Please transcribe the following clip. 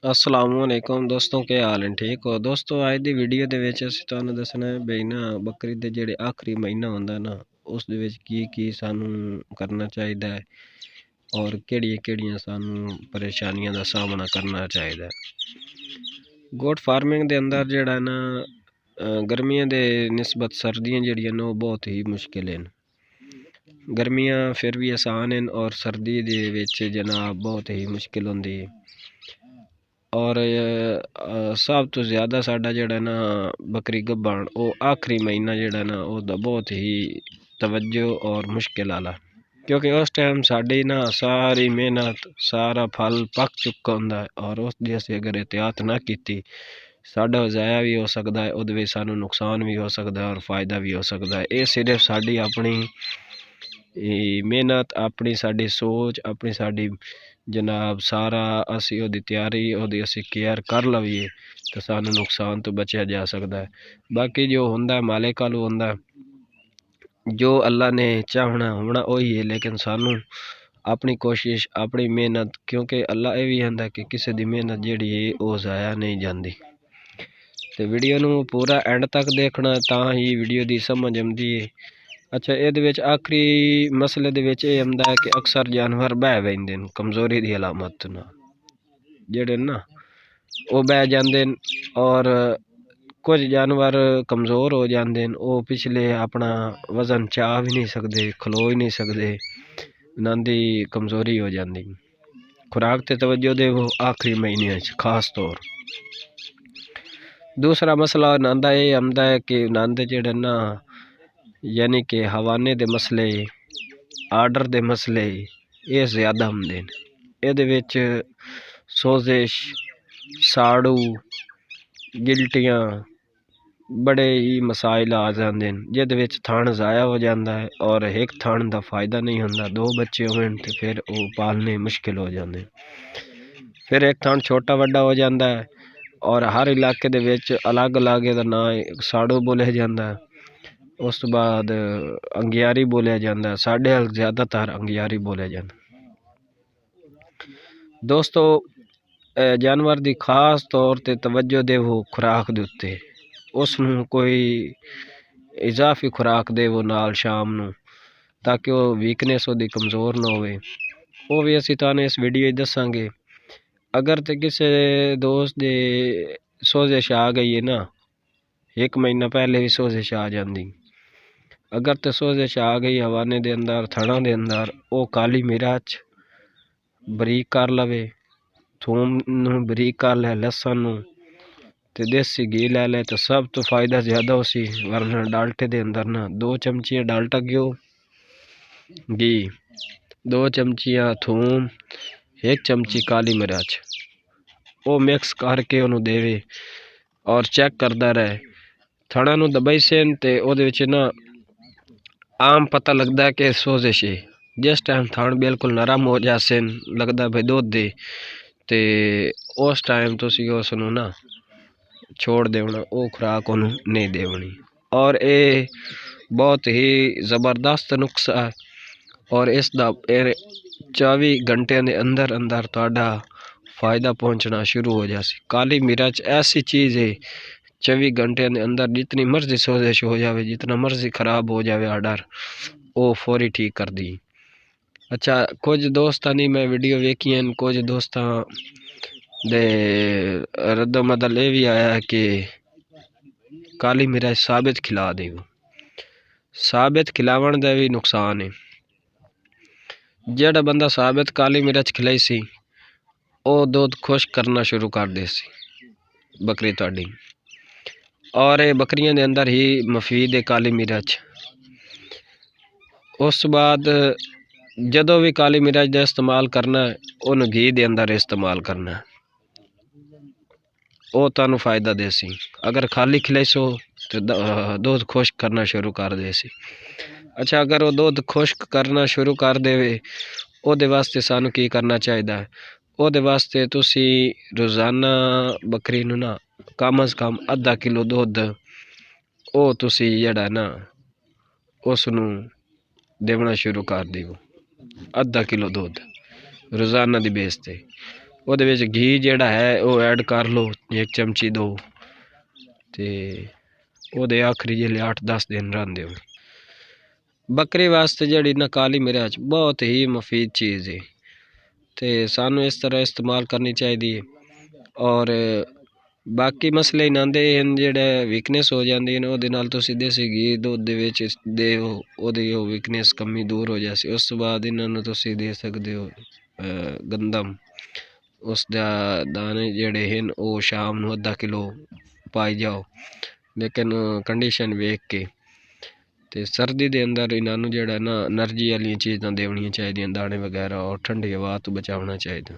असलामुअलैकुम दोस्तों, क्या हाल है? ठीक हो दोस्तों? आज ਦੀ ਵੀਡੀਓ ਦੇ ਵਿੱਚ ਅਸੀਂ ਤੁਹਾਨੂੰ ਦੱਸਣਾ ਹੈ ਬਈ ਨਾ ਬੱਕਰੀ ਦੇ ਜਿਹੜੇ ਆਖਰੀ ਮਹੀਨਾ ਹੁੰਦਾ ਨਾ ਉਸ ਦੇ ਵਿੱਚ ਕੀ ਸਾਨੂੰ ਕਰਨਾ ਚਾਹੀਦਾ ਹੈ ਔਰ ਕਿਹੜੀਆਂ ਸਾਨੂੰ ਪਰੇਸ਼ਾਨੀਆਂ ਦਾ ਸਾਹਮਣਾ ਕਰਨਾ ਚਾਹੀਦਾ ਹੈ। ਗੋਟ ਫਾਰਮਿੰਗ ਦੇ ਅੰਦਰ ਜਿਹੜਾ ਨਾ ਗਰਮੀਆਂ ਦੇ ਨਿਸਬਤ ਸਰਦੀਆਂ ਜਿਹੜੀਆਂ ਨੇ ਉਹ ਬਹੁਤ ਹੀ ਮੁਸ਼ਕਿਲ ਹਨ। ਗਰਮੀਆਂ ਫਿਰ ਵੀ ਆਸਾਨ ਹਨ ਔਰ ਸਰਦੀ ਦੇ ਵਿੱਚ ਜਨਾਬ ਬਹੁਤ ਹੀ ਮੁਸ਼ਕਿਲ ਹੁੰਦੀ ਹੈ। और सब तो ज़्यादा साडा जेड़ा ना बकरी गब्बन वो आखिरी महीना जेड़ा ना वो बहुत ही तवज्जो और मुश्किल आला, क्योंकि उस टाइम साड़ी ना सारी मेहनत सारा फल पक चुका होंदा है और उस दी असीं अगर एहतियात ना कीती साडा ज़ाया भी हो सकदा है, उहदे विच सानूं नुकसान भी हो सकदा है और फ़ायदा भी हो सकदा है। ये सिर्फ साडी अपनी मेहनत, अपनी साडी सोच, अपनी साडी जनाब सारा असी ओहदी तैयारी ओहदी असी केयर कर लवीए तो सानू नुकसान तो बचा जा सकता है। बाकी जो होंदा है मालिक वालू होंदा है, जो अल्लाह ने चाहना होना वही है, लेकिन सानू अपनी कोशिश अपनी मेहनत, क्योंकि अल्लाह ये भी आंदा कि किसी दी मेहनत जिहड़ी है वो ज़ाया नहीं जाती। तो वीडियो नू पूरा एंड तक देखना तां ही वीडियो दी समझ आउंदी है। अच्छा, ये आखिरी मसले ये आंदा है कि अक्सर जानवर बह बहिंदे न कमज़ोरी की अलामत ना जेड़े ना वो बह जाते और कुछ जानवर कमज़ोर हो जाते हैं, वो पिछले अपना वज़न चाह भी नहीं सकते, खलो ही नहीं सकते, उन्हां दी कमज़ोरी हो जाती। खुराक ते तवज्जो देवो आखिरी महीने खास तौर। दूसरा मसला उन्हां दा ये आंदा है कि उन्हां दे जेड़े ना यानी कि हवाने दे मसले, आर्डर दे मसले ये ज़्यादा होंदे न। इहदे विच सोजिश, साड़ू, गिल्टियां बड़े ही मसाइल आ जाते हैं, जिहदे विच थान ज़ाया हो जाता है और एक थान का फ़ायदा नहीं होंदा। दो बच्चे होण ते फिर वो पालने मुश्किल हो जाते हैं। फिर एक थान छोटा वड्डा हो जाता है और हर इलाके दे विच अलग अलग इहदा नाम साड़ू बोलिया जाता है। उस तो बाद अंगियारी बोलिया जाता है, साढ़े हल ज़्यादातर अंगियारी बोलिया जाता। दोस्तों, जानवर की खास तौर पर तवज्जो देवो खुराक दे उत्ते, उसनूं कोई इजाफी खुराक देवो नाल शाम नूं, ताकि वो वीकनेस उसदी कमज़ोर ना होवे। वो भी असीं तुहानूं इस वीडियो दसांगे। अगर तो किसी दोस्त दे सोजिश आ गई है ना, एक महीना पहले भी सोजिश आ जाती। अगर तो सोजिश आ गई हवाने दे अंदर, थणा दे अंदर, वो काली मिर्च बरीक कर लवे, थूम नूं बरीक कर ले, लसन नूं ते देसी घी लै ले तो सब तो फ़ायदा ज़्यादा उसी। वरना डाल्टे दे अंदर ना 2 चमचियाँ डाल्टा घी, 2 चमचियाँ थूम, 1 चमची काली मिर्च, वो मिक्स करके उन्होंने देवे और चेक करता रहे। थणा नूं दबाई सेन ते ओहदे विच ना आम पता लगता है कि सोजिश है। जिस टाइम थान बिल्कुल नरम हो जासे, लगता भाई दुध दे, ते उस टाइम तुसी उसनूं ना छोड़ देना, वो खुराक उन्होंने नहीं देवनी। और ये बहुत ही ज़बरदस्त नुस्खा है और इसका 24 घंटे के अंदर अंदर तुहाडा फ़ायदा पहुँचना शुरू हो जासी। काली मिर्च ऐसी चीज़ है 24 घंटे के अंदर जितनी मर्जी सोजिश हो जाए, जितना मर्जी ख़राब हो जाए आर्डर, वो फौरी ठीक कर दी। अच्छा, कुछ दोस्तां दी मैं वीडियो वेखी हैं, कुछ दोस्तां दे रद्दो मदल ये भी आया कि काली मिर्च साबित खिला देवो। साबित खिलावन का भी नुकसान है। जेड़ा बंदा साबित काली मिर्च खिलाई सी, वो दूध खुश्क करना शुरू कर दे सी बकरी तुहाडी, और ये बकरियां दे अंदर ही मफीद है काली मिर्च। उस बाद जदों भी काली मिर्च का इस्तेमाल करना है, उन्हें घी के अंदर इस्तेमाल करना है, वो तुहानूं फ़ायदा देसी। अगर खाली खिलाइसो तो दूध खुश्क करना शुरू कर देसी। अच्छा, अगर वो दूध खुश्क करना शुरू कर देवे, ਉਹਦੇ वास्ते सानू की करना चाहिए? ਉਹਦੇ वास्ते तुसी रोज़ाना बकरी नूं ना कम अज़ कम आधा किलो दुध वो तुसी जेड़ा ना उसनूं देवना शुरू कर दिओ। आधा किलो दुध रोज़ाना दी बेस ते ਉਹਦੇ ਵਿੱਚ ਘੀ ਜਿਹੜਾ ਹੈ ਉਹ ਐਡ ਕਰ ਲਓ 1 ਚਮਚੀ 2 ਤੇ ਉਹਦੇ ਆਖਰੀ ਜਿਹੜੇ 8-10 ਦਿਨ ਰਹਿੰਦੇ ਹੋ। ਬੱਕਰੀ ਵਾਸਤੇ ਜਿਹੜੀ ਨਾ ਕਾਲੀ ਮਿਰਚ ਬਹੁਤ ਹੀ ਮੁਫੀਦ ਚੀਜ਼ ਹੈ ਤੇ ਸਾਨੂੰ ਇਸ ਤਰ੍ਹਾਂ ਇਸਤੇਮਾਲ ਕਰਨੀ ਚਾਹੀਦੀ ਹੈ। ਔਰ ਬਾਕੀ ਮਸਲੇ ਇਹਨਾਂ ਦੇ ਜਿਹੜੇ ਵੀਕਨੈਸ ਹੋ ਜਾਂਦੀ ਨੇ ਉਹਦੇ ਨਾਲ ਤੁਸੀਂ ਦੇਸੀ ਘੀ ਦੁੱਧ ਦੇ ਵਿੱਚ ਦਿਓ, ਉਹਦੀ ਉਹ ਵੀਕਨੈਸ ਕਮੀ ਦੂਰ ਹੋ ਜਾਸੀ। ਉਸ ਤੋਂ ਬਾਅਦ ਇਹਨਾਂ ਨੂੰ ਤੁਸੀਂ ਦੇ ਸਕਦੇ ਹੋ ਗੰਦਮ, ਉਸ ਦਾ ਦਾਣੇ ਜਿਹੜੇ ਹਨ ਉਹ ਸ਼ਾਮ ਨੂੰ ਅੱਧਾ ਕਿਲੋ ਪਾਈ ਜਾਓ, ਲੇਕਿਨ ਕੰਡੀਸ਼ਨ ਵੇਖ ਕੇ। ਤੇ ਸਰਦੀ ਦੇ ਅੰਦਰ ਇਹਨਾਂ ਨੂੰ ਜਿਹੜਾ ਨਾ એનર્ਜੀ ਵਾਲੀਆਂ ਚੀਜ਼ਾਂ ਦੇਣੀਆਂ ਚਾਹੀਦੀਆਂ, ਦਾਣੇ ਵਗੈਰਾ, ਔਰ ਠੰਡੀ ਹਵਾ ਤੋਂ ਬਚਾਉਣਾ ਚਾਹੀਦਾ।